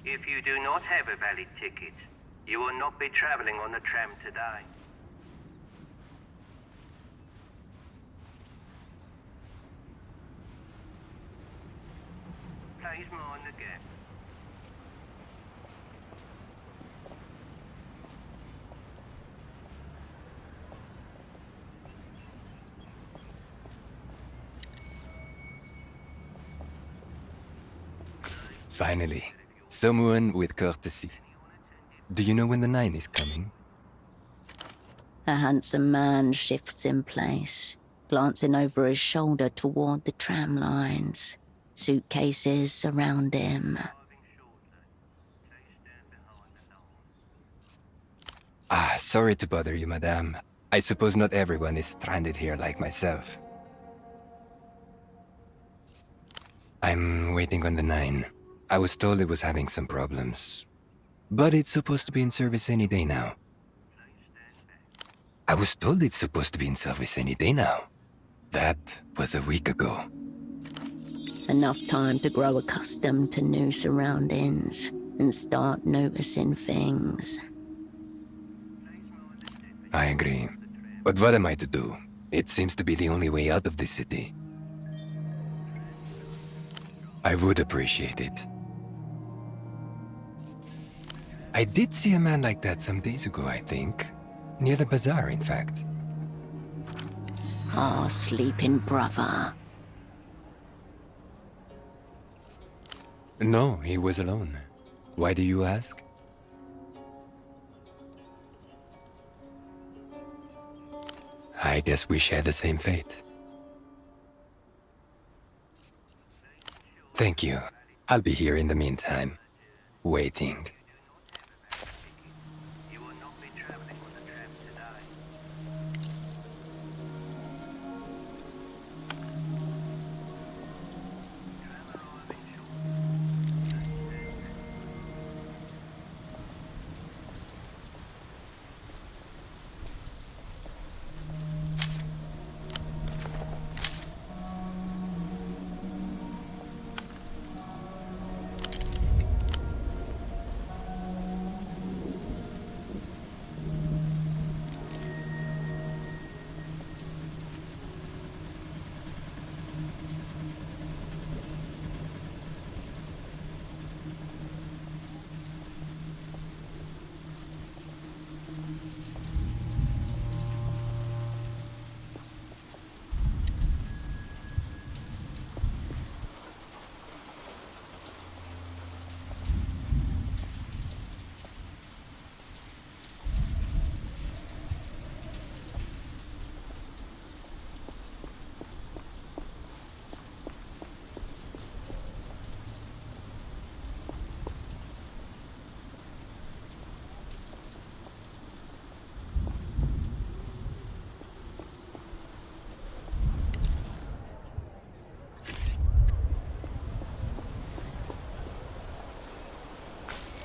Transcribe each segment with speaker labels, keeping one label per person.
Speaker 1: If you do not have a valid ticket, you will not be traveling on the tram today. Please mind the gap.
Speaker 2: Finally, someone with courtesy. Do you know when the 9 is coming?
Speaker 3: A handsome man shifts in place, glancing over his shoulder toward the tram lines. Suitcases surround him.
Speaker 2: Ah, sorry to bother you, madame. I suppose not everyone is stranded here like myself. I'm waiting on the 9. I was told it was having some problems. But it's supposed to be in service any day now. I was told it's supposed to be in service any day now. That was a week ago.
Speaker 3: Enough time to grow accustomed to new surroundings and start noticing things.
Speaker 2: I agree. But what am I to do? It seems to be the only way out of this city. I would appreciate it. I did see a man like that some days ago, I think. Near the bazaar, in fact.
Speaker 3: Ah, sleeping brother.
Speaker 2: No, he was alone. Why do you ask? I guess we share the same fate. Thank you. I'll be here in the meantime, waiting.
Speaker 1: You will not be traveling on the tram today. Tram arriving shortly.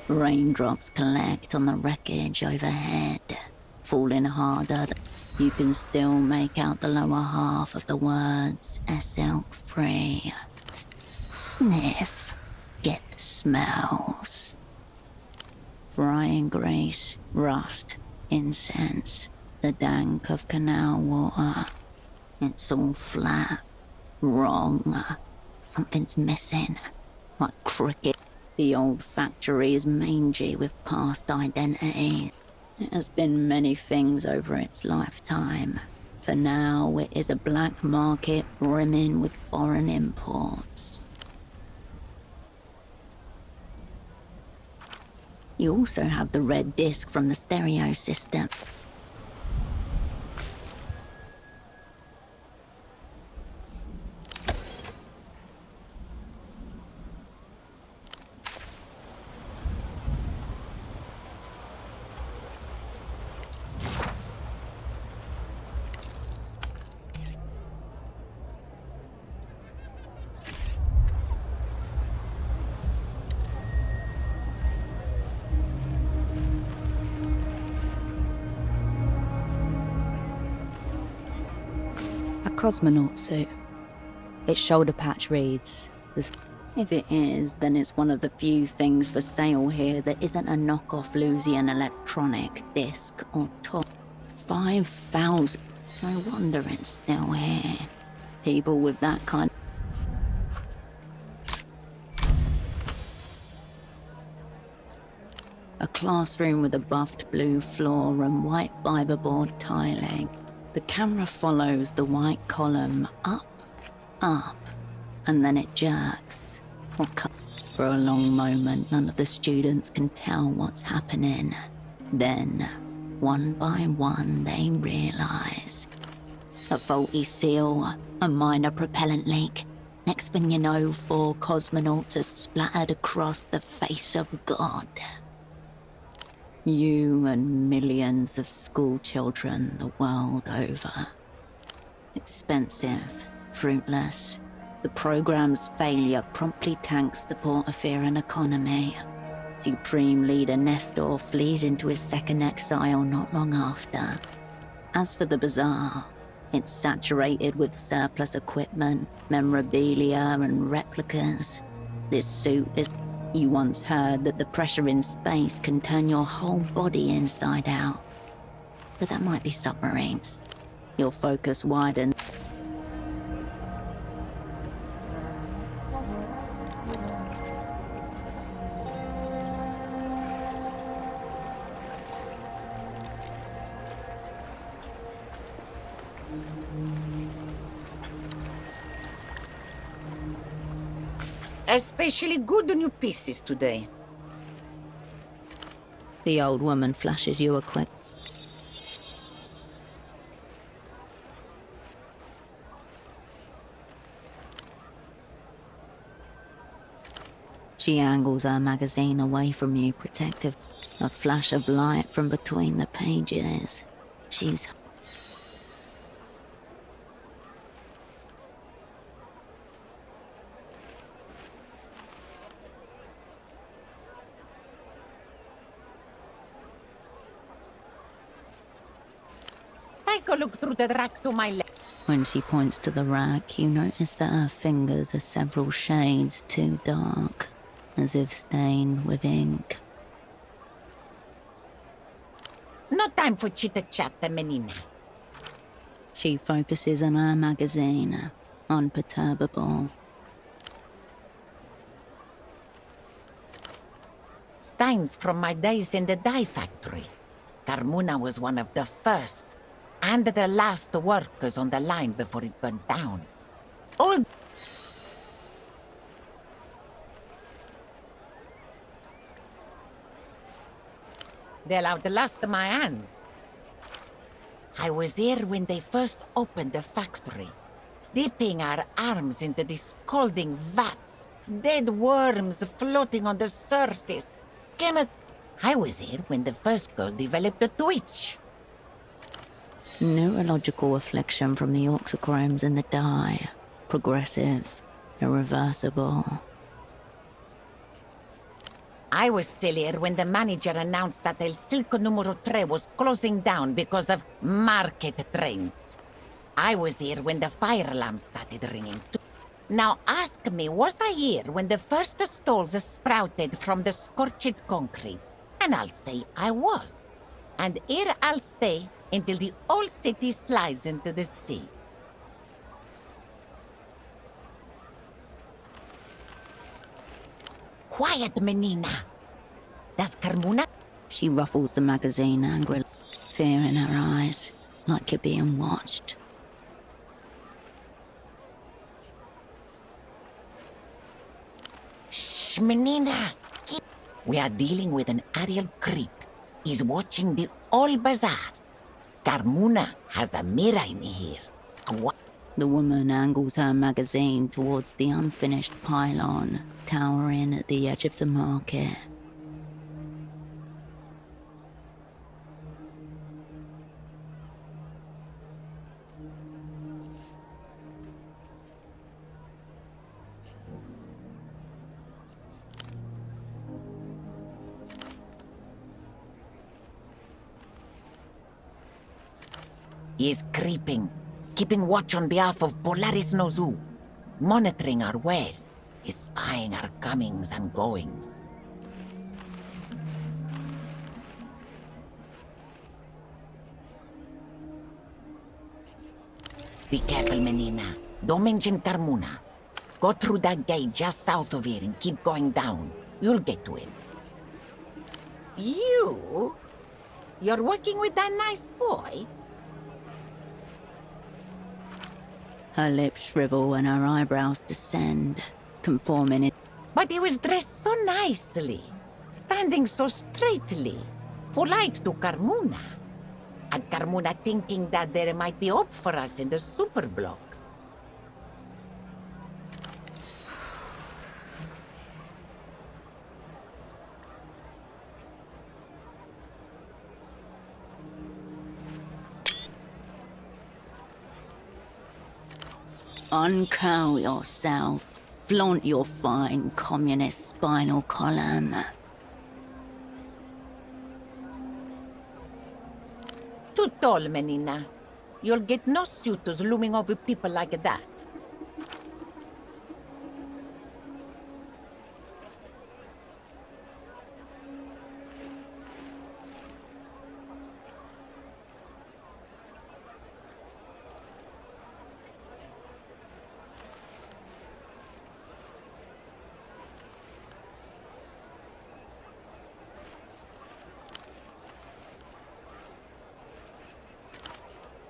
Speaker 3: Raindrops collect on the wreckage overhead, falling harder. You can still make out the lower half of the words "Elk free." Sniff, get the smells. Frying grease, rust, incense, the dank of canal water. It's all flat, wrong. Something's missing, like cricket. The old factory is mangy with past identities. It has been many things over its lifetime. For now, it is a black market brimming with foreign imports. You also have the red disc from the stereo system.
Speaker 4: Cosmonaut suit. Its shoulder patch reads,
Speaker 3: If it is, then it's one of the few things for sale here that isn't a knockoff Lusian electronic disc or toy. 5,000. No wonder it's still here. People with that kind. A classroom with a buffed blue floor and white fiberboard tiling. The camera follows the white column up, and then it jerks. Or cut. For a long moment, none of the students can tell what's happening. Then, one by one, they realize. A faulty seal, a minor propellant leak. Next thing you know, 4 cosmonauts are splattered across the face of God. You and millions of school children the world over. Expensive, fruitless. The program's failure promptly tanks the Portofiran economy. Supreme Leader Nestor flees into his second exile not long after. As for the bazaar, it's saturated with surplus equipment, memorabilia, and replicas. This suit is... You once heard that the pressure in space can turn your whole body inside out. But that might be submarines. Your focus widens.
Speaker 4: Especially good new pieces today.
Speaker 3: The old woman flashes you a quick... She angles her magazine away from you, protective. A flash of light from between the pages. She's...
Speaker 4: Take a look through the rack to my left.
Speaker 3: When she points to the rack, you notice that her fingers are several shades too dark, as if stained with ink.
Speaker 4: No time for chitter-chat, menina.
Speaker 3: She focuses on her magazine, unperturbable.
Speaker 4: Stains from my days in the dye factory. Carmuna was one of the first and the last workers on the line before it burned down. All... They'll outlast my hands. I was here when they first opened the factory, dipping our arms into the scalding vats, dead worms floating on the surface. I was here when the first girl developed a twitch.
Speaker 3: Neurological affliction from the oxychromes in the dye. Progressive, irreversible.
Speaker 4: I was still here when the manager announced that El Circo Numero 3 was closing down because of market trends. I was here when the fire alarm started ringing too. Now ask me, was I here when the first stalls sprouted from the scorched concrete? And I'll say I was. And here I'll stay until the whole city slides into the sea. Quiet, menina. Does Carmuna...
Speaker 3: She ruffles the magazine angrily, fear in her eyes, like you're being watched.
Speaker 4: Shh, menina. We are dealing with an aerial creep. He's watching the whole bazaar. Carmuna has a mirror in here.
Speaker 3: The woman angles her magazine towards the unfinished pylon, towering at the edge of the market.
Speaker 4: He is creeping, keeping watch on behalf of Polaris Nozu, monitoring our wares. is spying our comings and goings. Be careful, Menina. Don't mention Carmona. Go through that gate just south of here and keep going down. You'll get to it. You? You're working with that nice boy?
Speaker 3: Her lips shrivel and her eyebrows descend, conforming it.
Speaker 4: But he was dressed so nicely, standing so straightly, polite to Carmona. And Carmona thinking that there might be hope for us in the superblock.
Speaker 3: Uncurl yourself. Flaunt your fine communist spinal column.
Speaker 4: Too tall, Menina. You'll get no suitors looming over people like that.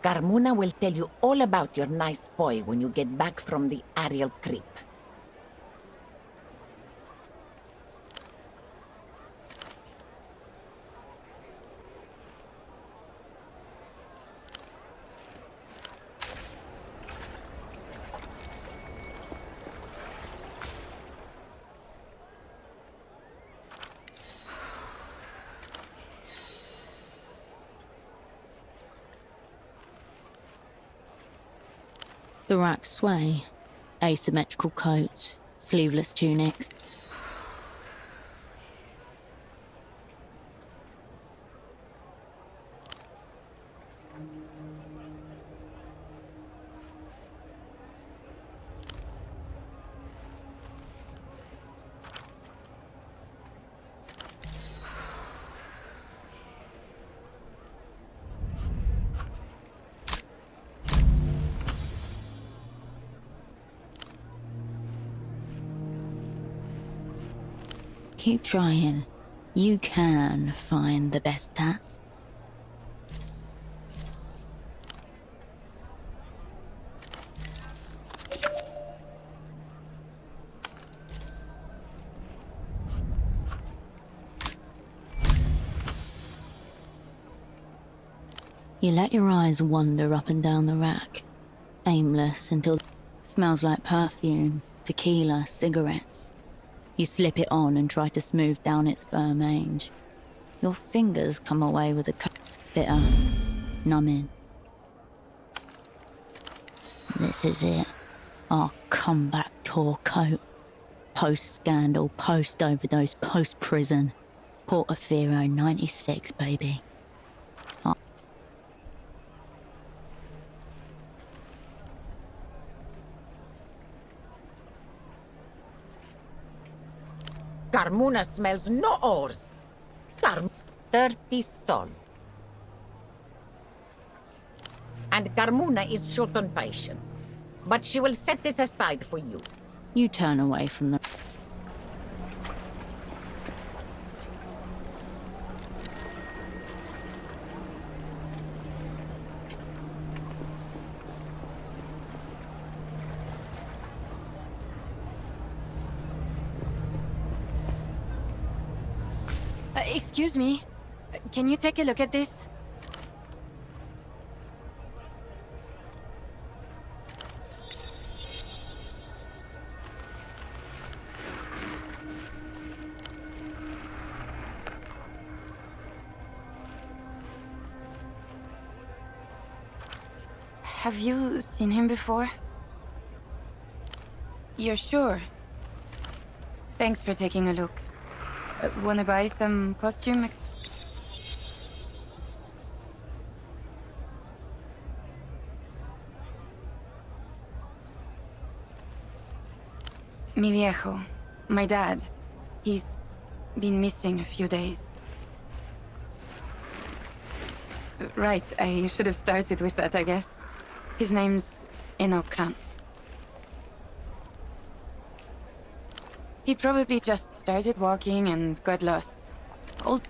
Speaker 4: Carmona will tell you all about your nice boy when you get back from the Ariel Creep.
Speaker 3: The racks sway. Asymmetrical coats, sleeveless tunics. Keep trying. You can find the best tap. You let your eyes wander up and down the rack, aimless until smells like perfume, tequila, cigarettes. You slip it on and try to smooth down its firm edge. Your fingers come away with a bitter, numbing. This is it. Our comeback tour coat. Post-scandal, post-overdose, post-prison. Portofiro 96, baby.
Speaker 4: Carmona smells no ores. 30 sol. And Carmona is short on patience. But she will set this aside for you.
Speaker 3: You turn away from the...
Speaker 5: Excuse me. Can you take a look at this? Have you seen him before? You're sure? Thanks for taking a look. Wanna buy some costume? Mi viejo, my dad. He's been missing a few days. Right, I should have started with that, I guess. His name's Krantz. He probably just started walking and got lost. Old...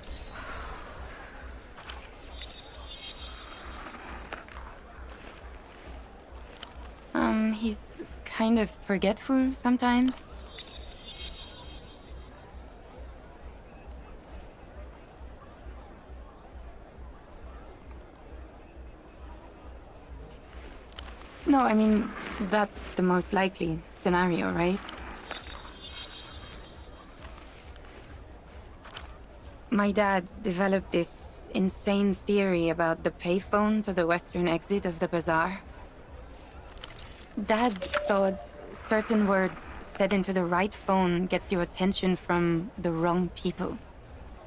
Speaker 5: He's kind of forgetful sometimes. No, I mean, that's the most likely scenario, right? My dad developed this insane theory about the payphone to the western exit of the bazaar. Dad thought certain words said into the right phone gets your attention from the wrong people.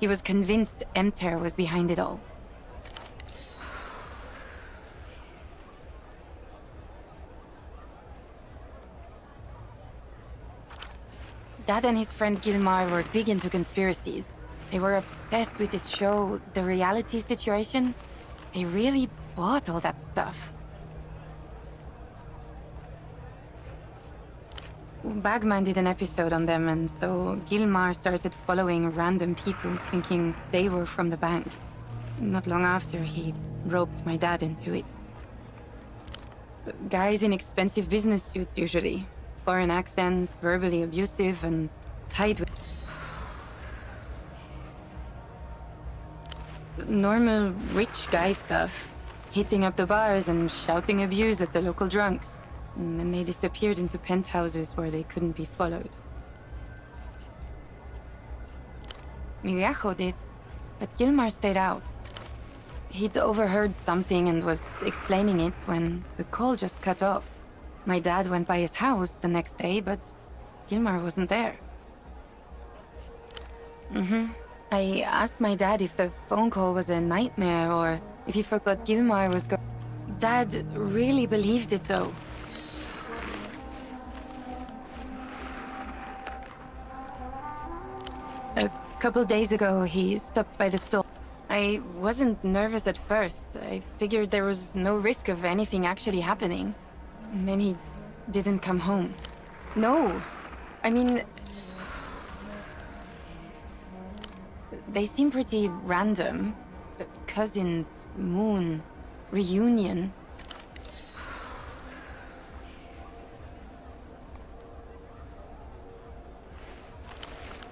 Speaker 5: He was convinced Emter was behind it all. Dad and his friend Gilmar were big into conspiracies. They were obsessed with this show, The Reality Situation. They really bought all that stuff. Bagman did an episode on them, and so Gilmar started following random people, thinking they were from the bank. Not long after, he roped my dad into it. Guys in expensive business suits, usually. Foreign accents, verbally abusive, and tied with... normal rich guy stuff. Hitting up the bars and shouting abuse at the local drunks. And then they disappeared into penthouses where they couldn't be followed. Mi viejo did, but Gilmar stayed out. He'd overheard something and was explaining it when the call just cut off. My dad went by his house the next day, but Gilmar wasn't there. I asked my dad if the phone call was a nightmare or if he forgot Gilmar was Dad really believed it, though. A couple days ago, he stopped by the store. I wasn't nervous at first. I figured there was no risk of anything actually happening. And then he didn't come home. No. I mean... they seem pretty random. Cousins, moon, reunion.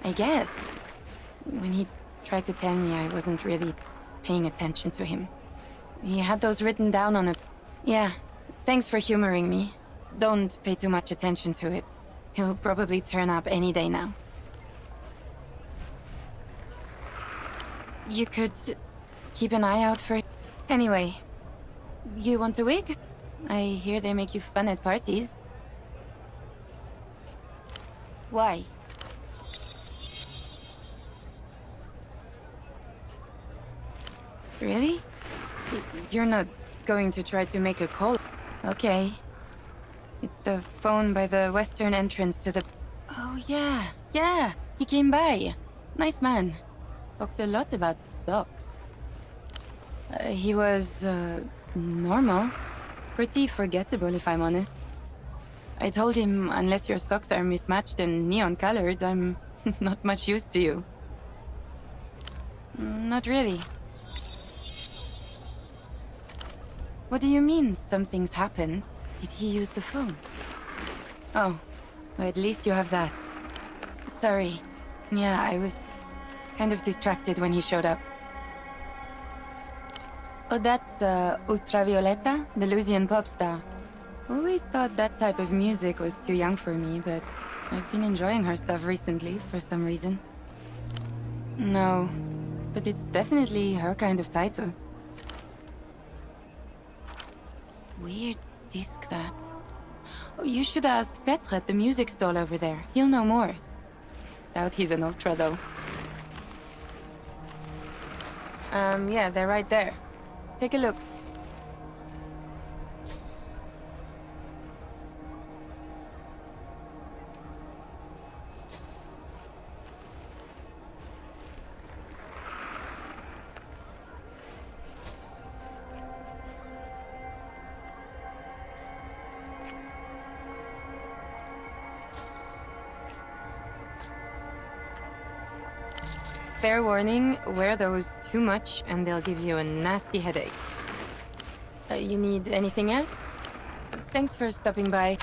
Speaker 5: I guess. When he tried to tell me, I wasn't really paying attention to him. He had those written down on a... Yeah, thanks for humoring me. Don't pay too much attention to it. He'll probably turn up any day now. You could keep an eye out for it. Anyway, you want a wig? I hear they make you fun at parties. Why? Really? You're not going to try to make a call? Okay. It's the phone by the western entrance to the... Oh, yeah. He came by. Nice man. Talked a lot about socks. He was, normal. Pretty forgettable, if I'm honest. I told him, unless your socks are mismatched and neon-colored, I'm not much use to you. Not really. What do you mean, something's happened? Did he use the phone? Oh, well, at least you have that. Sorry. Yeah, I was kind of distracted when he showed up. Oh, that's, Ultravioleta, the Lusian pop star. Always thought that type of music was too young for me, but I've been enjoying her stuff recently, for some reason. No, but it's definitely her kind of title. Weird disc, that. Oh, you should ask Petre at the music stall over there. He'll know more. Doubt he's an ultra, though. Yeah, they're right there. Take a look. fair warning, wear those too much and they'll give you a nasty headache. You need anything else? Thanks for stopping by.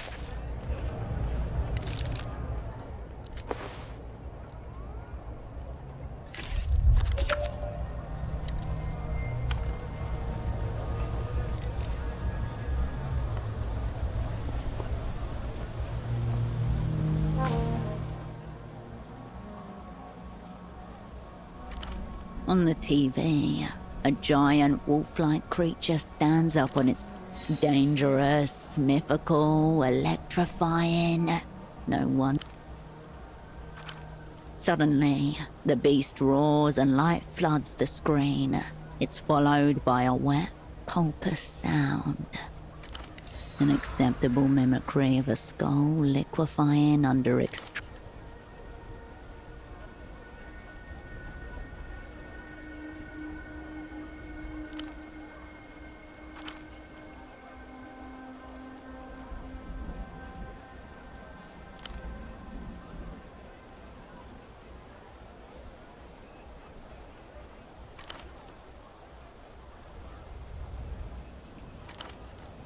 Speaker 3: On the TV, a giant wolf-like creature stands up on its dangerous, mythical, electrifying. No one. Suddenly, the beast roars and light floods the screen. It's followed by a wet, pulpous sound. An acceptable mimicry of a skull liquefying under extreme.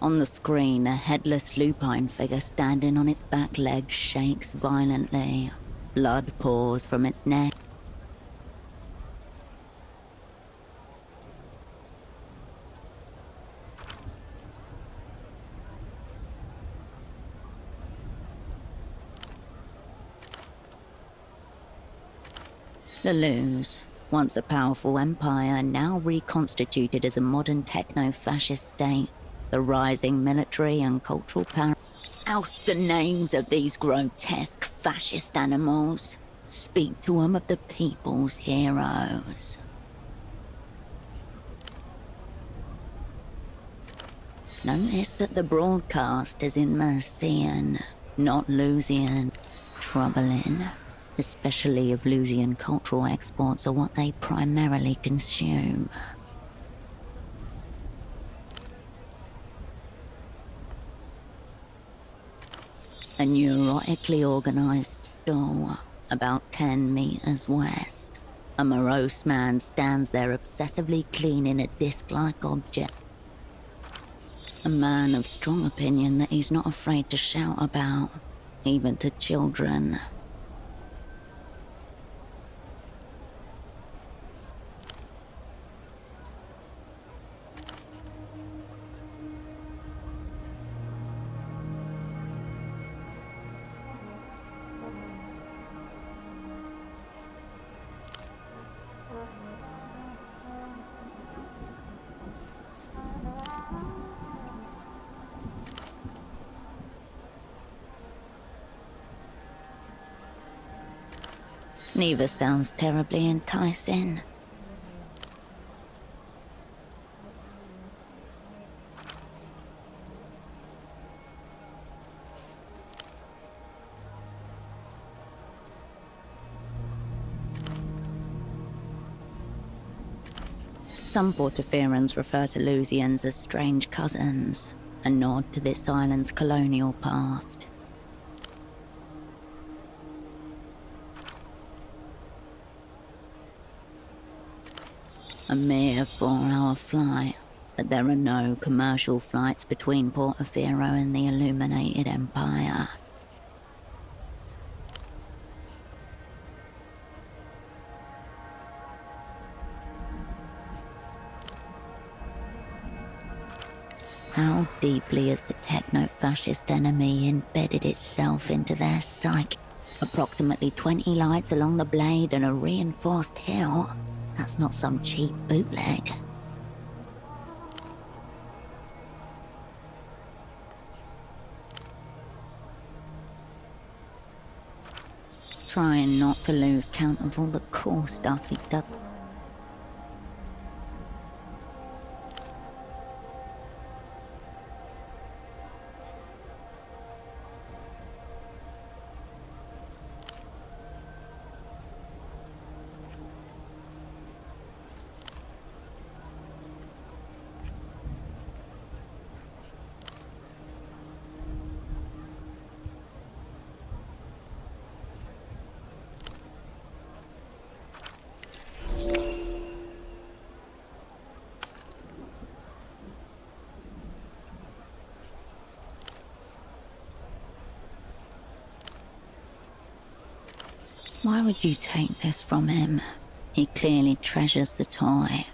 Speaker 3: On the screen, a headless lupine figure standing on its back legs shakes violently. Blood pours from its neck. The Luz, once a powerful empire, now reconstituted as a modern techno-fascist state. The rising military and cultural power. Oust the names of these grotesque fascist animals. Speak to them of the people's heroes. Notice that the broadcast is in Mercian, not Lusian. Troubling, especially if Lusian cultural exports are what they primarily consume. A neurotically organized stall, about 10 meters west. A morose man stands there obsessively cleaning a disc-like object. A man of strong opinion that he's not afraid to shout about, even to children. Neither sounds terribly enticing. Some Portofirans refer to Lusians as strange cousins, a nod to this island's colonial past. A mere 4-hour flight, but there are no commercial flights between Portofiro and the Illuminated Empire. How deeply has the techno-fascist enemy embedded itself into their psyche? Approximately 20 lights along the blade and a reinforced hill. That's not some cheap bootleg. Trying not to lose count of all the cool stuff he does. Why would you take this from him? He clearly treasures the toy.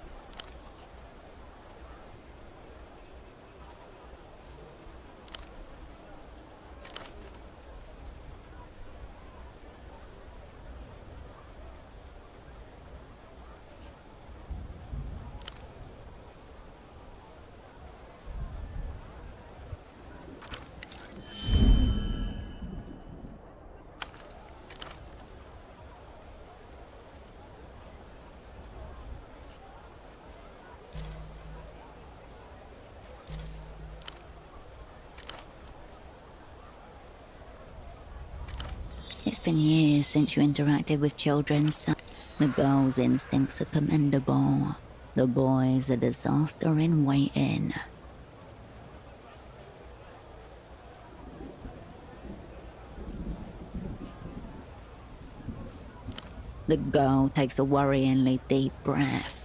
Speaker 3: It's been years since you interacted with children, so the girl's instincts are commendable. The boy's a disaster in waiting. The girl takes a worryingly deep breath.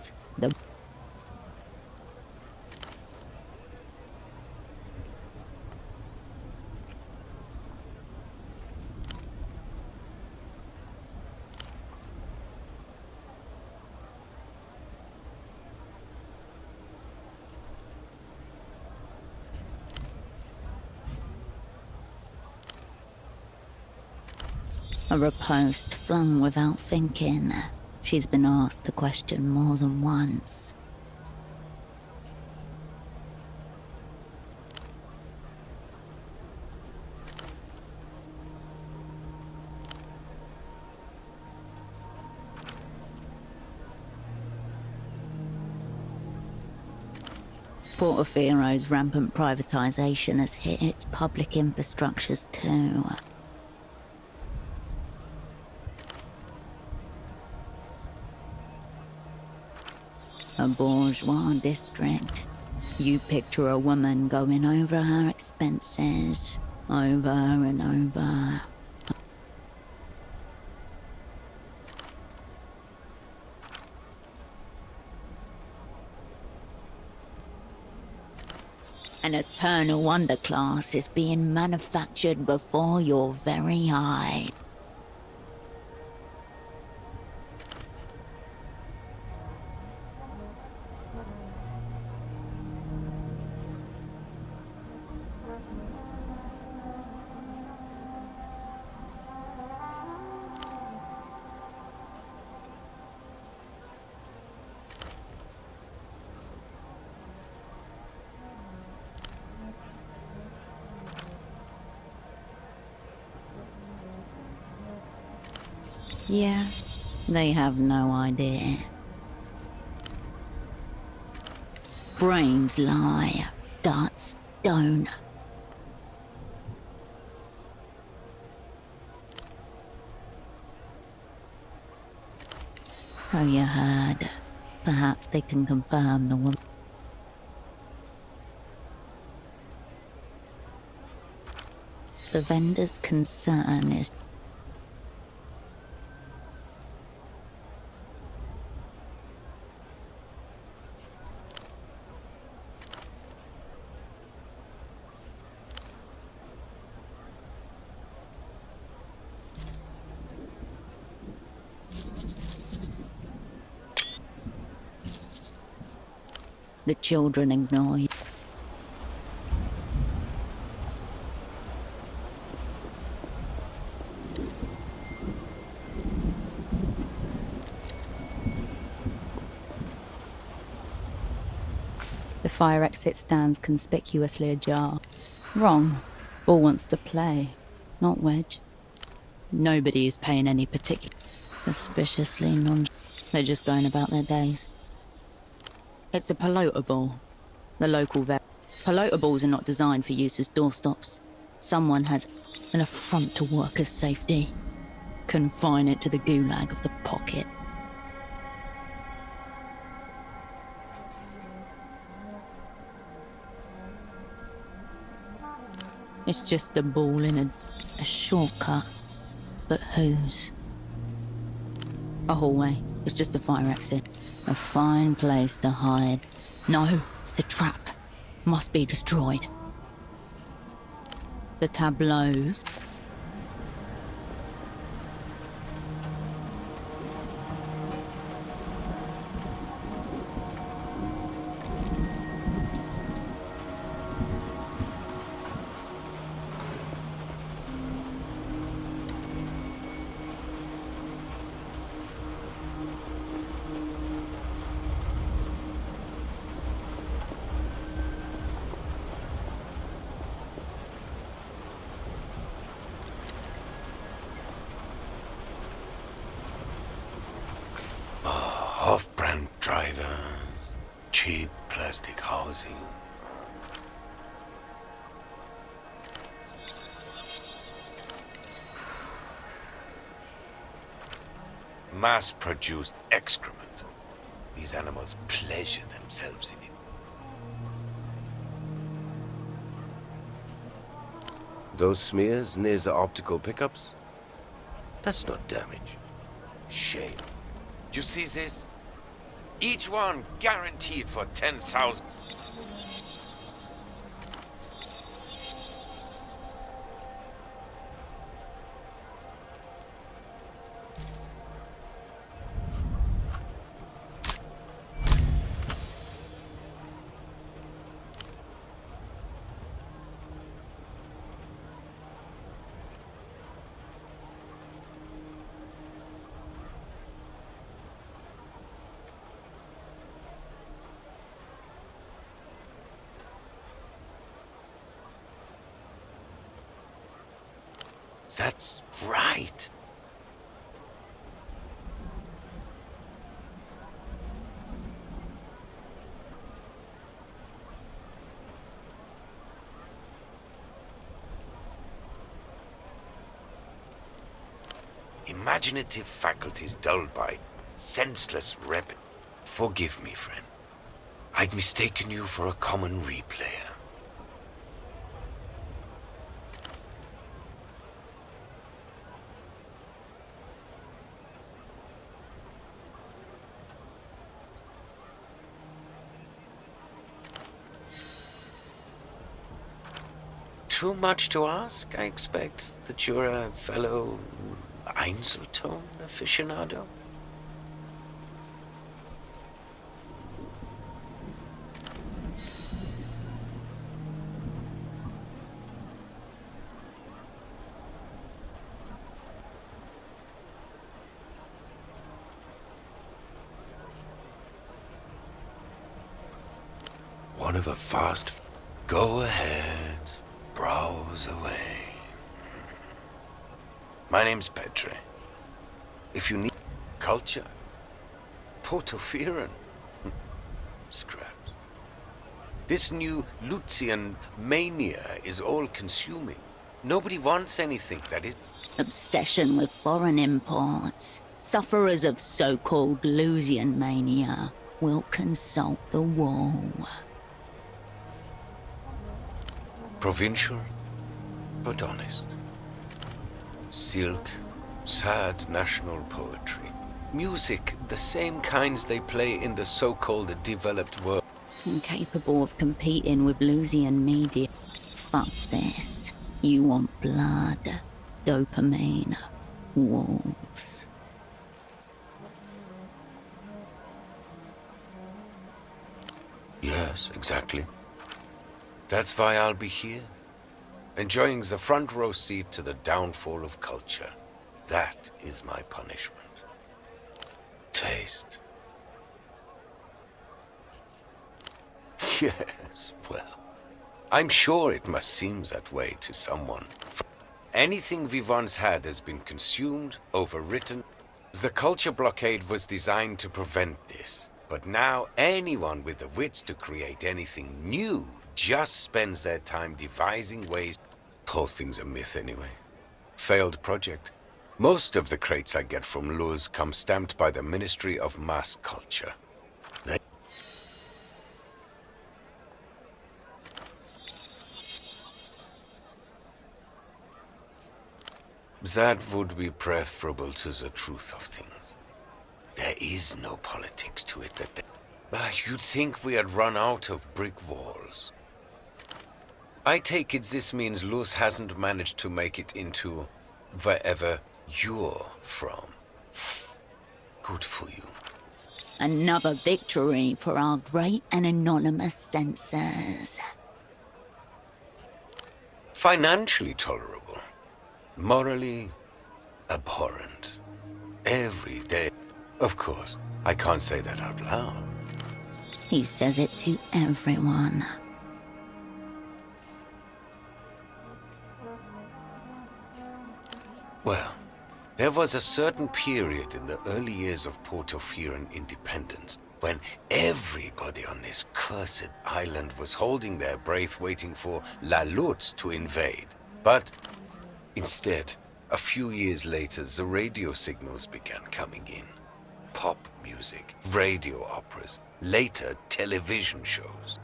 Speaker 3: A riposte flung without thinking. She's been asked the question more than once. Portofiro's rampant privatization has hit its public infrastructures too. A bourgeois district. You picture a woman going over her expenses, over and over. An eternal underclass is being manufactured before your very eyes. Yeah, they have no idea. Brains lie, guts don't. So you heard. Perhaps they can confirm the woman. The vendor's concern is the children ignore you.
Speaker 6: The fire exit stands conspicuously ajar. Wrong. Ball wants to play, not wedge. Nobody is paying any particular.
Speaker 3: Suspiciously non.
Speaker 6: They're just going about their days. It's a pelota ball. The local pelota balls are not designed for use as doorstops. Someone has an affront to workers' safety. Confine it to the gulag of the pocket. It's just a ball in a shortcut. But whose? A hallway. It's just a fire exit.
Speaker 3: A fine place to hide.
Speaker 6: No, it's a trap. Must be destroyed. The tableaus.
Speaker 7: drivers, cheap plastic housing. Mass-produced excrement. These animals pleasure themselves in it.
Speaker 8: Those smears near the optical pickups? That's not damage.
Speaker 7: Shame. You see this? Each one guaranteed for 10,000. That's right. Imaginative faculties dulled by senseless rep. Forgive me, friend. I'd mistaken you for a common replayer. Too much to ask, I expect, that you're a fellow Einzelton aficionado? One of a fast... Go ahead. Browse away. My name's Petre. If you need culture, Portofiron, scraps. This new Lucian mania is all-consuming. Nobody wants anything that is...
Speaker 3: Obsession with foreign imports. Sufferers of so-called Lucian mania will consult the wall.
Speaker 7: Provincial, but honest. Silk, sad national poetry. Music, the same kinds they play in the so-called developed world.
Speaker 3: Incapable of competing with Lucian media. Fuck this. You want blood, dopamine, wolves.
Speaker 7: Yes, exactly. That's why I'll be here, enjoying the front row seat to the downfall of culture. That is my punishment. Taste. Yes, well, I'm sure it must seem that way to someone. Anything we once had has been consumed, overwritten. The culture blockade was designed to prevent this. But now anyone with the wits to create anything new just spends their time devising ways. Whole thing's a myth anyway. Failed project. Most of the crates I get from Luz come stamped by the Ministry of Mass Culture. That would be preferable to the truth of things. There is no politics to it you'd think we had run out of brick walls. I take it this means Luz hasn't managed to make it into wherever you're from. Good for you.
Speaker 3: Another victory for our great and anonymous censors.
Speaker 7: Financially tolerable. Morally abhorrent. Every day. Of course, I can't say that out loud.
Speaker 3: He says it to everyone.
Speaker 7: Well, there was a certain period in the early years of Portofiran independence when everybody on this cursed island was holding their breath waiting for La Lutz to invade. But instead, a few years later, the radio signals began coming in. Pop music, radio operas, later television shows.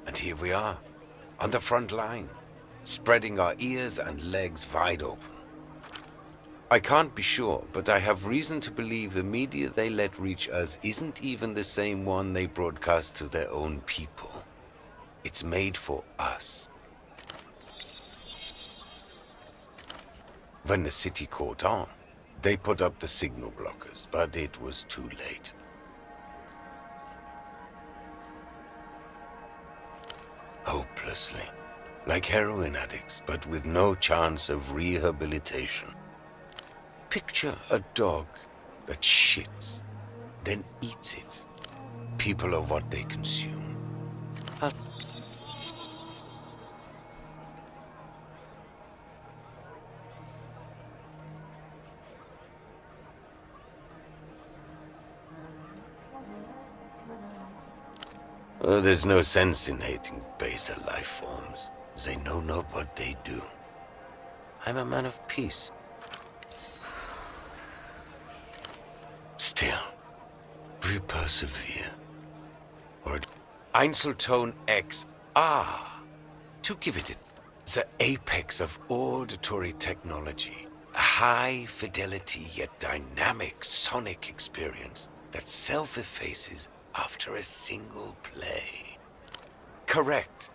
Speaker 7: And here we are, on the front line, spreading our ears and legs wide open. I can't be sure, but I have reason to believe the media they let reach us isn't even the same one they broadcast to their own people. It's made for us. When the city caught on, they put up the signal blockers, but it was too late. Hopelessly, like heroin addicts, but with no chance of rehabilitation. Picture a dog that shits, then eats it. People are what they consume. There's no sense in hating baser life forms. They know not what they do. I'm a man of peace. Still, we persevere. Or Einzelton XR, to give it the apex of auditory technology. A high-fidelity yet dynamic sonic experience that self-effaces after a single play. Correct.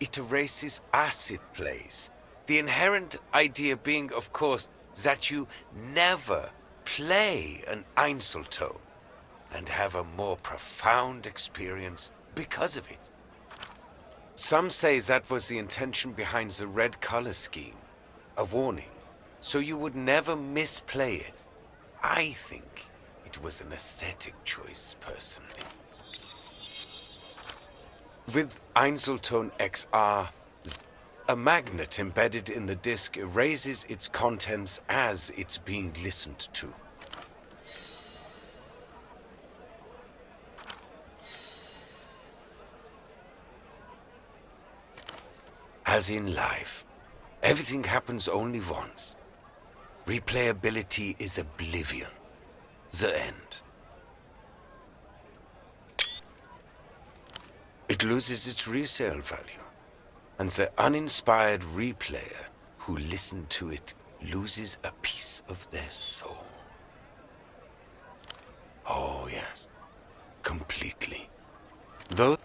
Speaker 7: It erases acid plays. The inherent idea being, of course, that you never play an Einzelton and have a more profound experience because of it. Some say that was the intention behind the red color scheme, a warning, so you would never misplay it. I think it was an aesthetic choice, personally. With Einzelton XR, a magnet embedded in the disc erases its contents as it's being listened to. As in life, everything happens only once. Replayability is oblivion, the end. It loses its resale value, and the uninspired replayer who listened to it loses a piece of their soul. Oh yes, completely. Though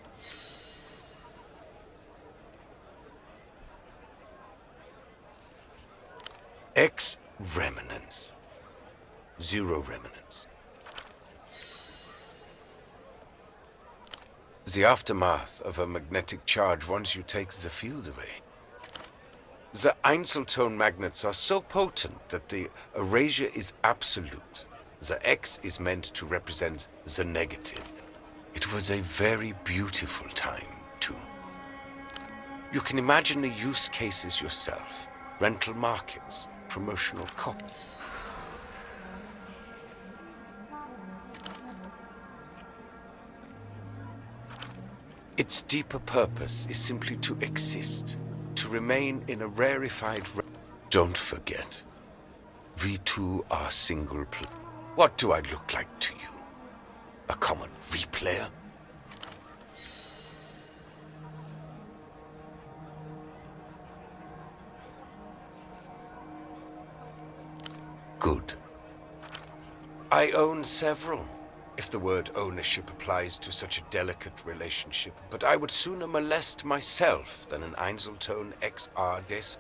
Speaker 7: X remnants, zero remnants. The aftermath of a magnetic charge once you take the field away. The Einzelton magnets are so potent that the erasure is absolute. The X is meant to represent the negative. It was a very beautiful time, too. You can imagine the use cases yourself. Rental markets, promotional copies. Its deeper purpose is simply to exist, to remain in a rarefied... Don't forget, we too are single player. What do I look like to you? A common replayer? Good. I own several, if the word ownership applies to such a delicate relationship, but I would sooner molest myself than an Einzelton XR disc.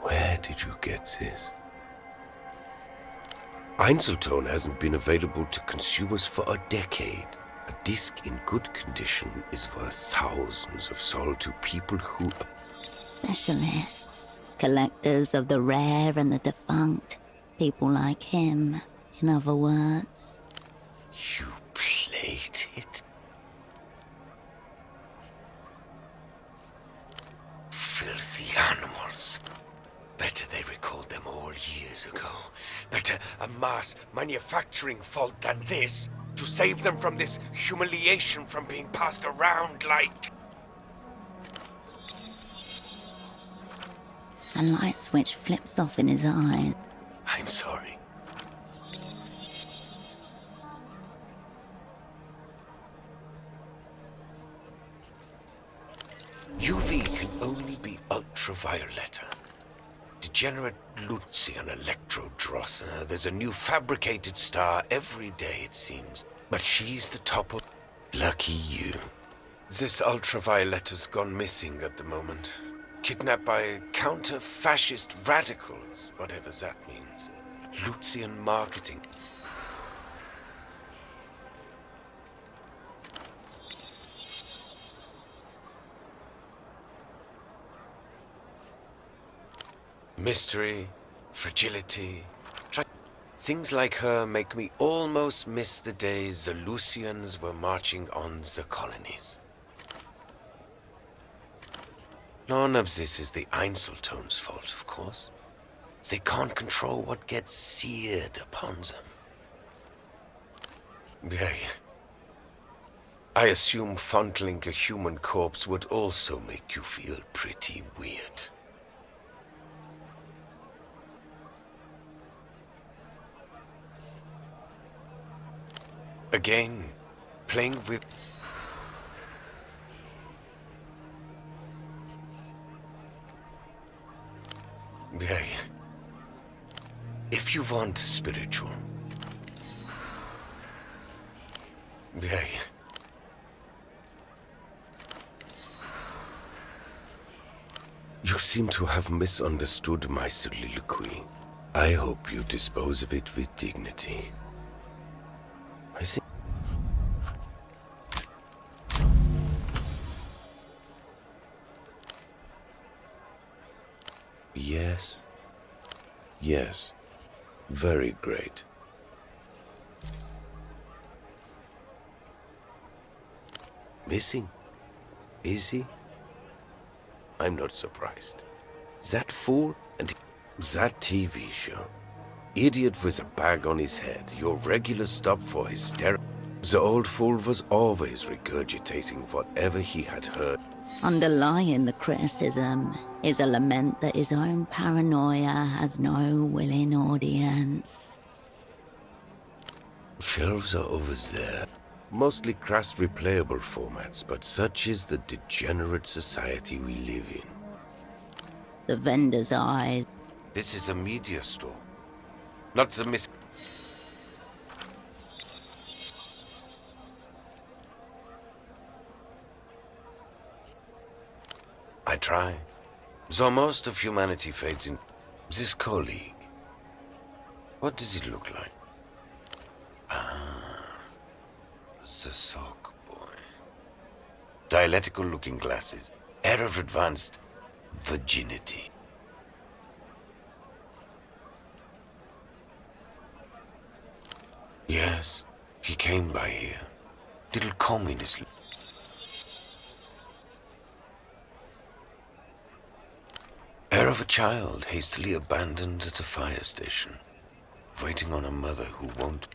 Speaker 7: Where did you get this? Einzelton hasn't been available to consumers for a decade. A disc in good condition is worth thousands of sol to people who...
Speaker 3: Specialists, collectors of the rare and the defunct. People like him, in other words.
Speaker 7: You played it? Filthy animals. Better mass manufacturing fault than this to save them from this humiliation from being passed around like...
Speaker 3: A light switch flips off in his eyes.
Speaker 7: I'm sorry. UV can only be ultraviolet. Degenerate Lucian Electrodross. There's a new fabricated star every day, it seems. But she's the top of... Lucky you. This ultraviolet has gone missing at the moment. Kidnapped by counter-fascist radicals, whatever that means. Lucian marketing. Mystery, fragility. Things like her make me almost miss the days the Lucians were marching on the colonies. None of this is the Einzeltones' fault, of course. They can't control what gets seared upon them. I assume fondling a human corpse would also make you feel pretty weird. Again, playing with... If you want spiritual... You seem to have misunderstood my soliloquy. I hope you dispose of it with dignity. I see. Yes. Yes. Very great. Missing? Is he? I'm not surprised. That fool and that TV show. Idiot with a bag on his head, your regular stop for hysteria. The old fool was always regurgitating whatever he had heard.
Speaker 3: Underlying the criticism is a lament that his own paranoia has no willing audience.
Speaker 8: Shelves are over there. Mostly crass replayable formats, but such is the degenerate society we live in.
Speaker 3: The vendor's eyes.
Speaker 7: This is a media store. Not the miss... I try. So most of humanity fades in... This colleague. What does he look like? Ah... The sock boy. Dialectical looking glasses. Air of advanced... virginity. Yes, he came by here. Little communist. Air of a child hastily abandoned at a fire station, waiting on a mother who won't...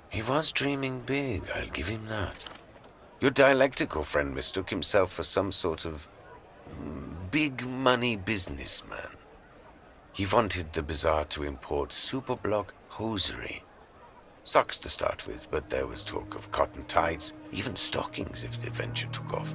Speaker 7: He was dreaming big, I'll give him that. Your dialectical friend mistook himself for some sort of big money businessman. He wanted the bazaar to import superblock hosiery. Socks to start with, but there was talk of cotton tights, even stockings if the venture took off.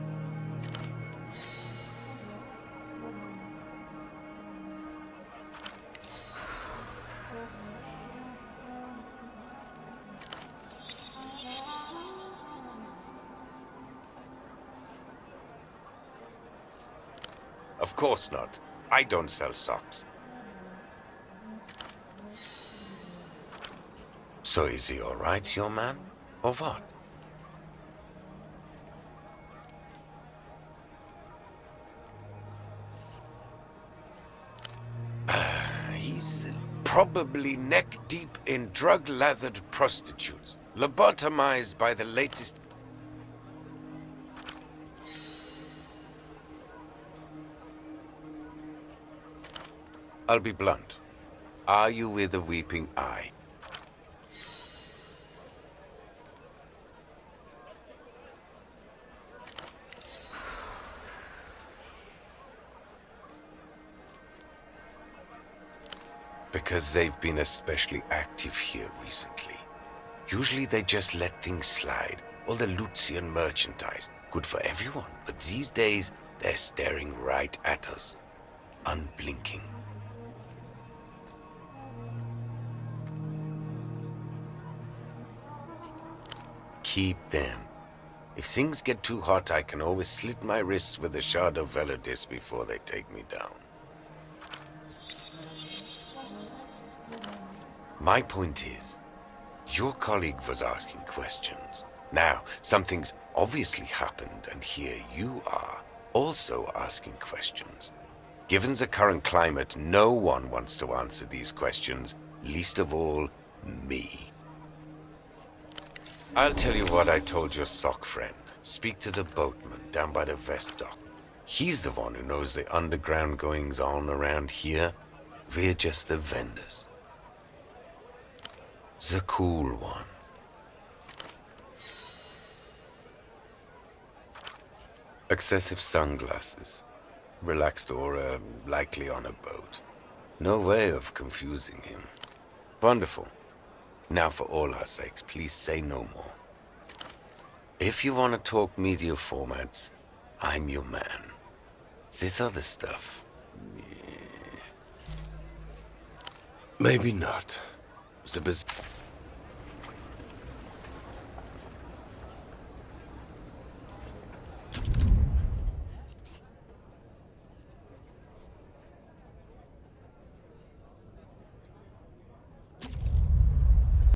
Speaker 7: Of course not. I don't sell socks. So is he all right, your man? Or what? probably neck-deep in drug-lathered prostitutes, lobotomized by the latest... I'll be blunt. Are you with a weeping eye? Because they've been especially active here recently. Usually they just let things slide. All the Lucian merchandise. Good for everyone. But these days, they're staring right at us. Unblinking. Keep them. If things get too hot, I can always slit my wrists with a shard of Velodis before they take me down. My point is, your colleague was asking questions. Now, something's obviously happened, and here you are, also asking questions. Given the current climate, no one wants to answer these questions, least of all, me. I'll tell you what I told your sock friend. Speak to the boatman down by the vest dock. He's the one who knows the underground goings-on around here. We're just the vendors. The cool one. Excessive sunglasses. Relaxed aura, likely on a boat. No way of confusing him. Wonderful. Now for all our sakes, please say no more. If you want to talk media formats, I'm your man. This other stuff...
Speaker 8: Maybe not.
Speaker 7: The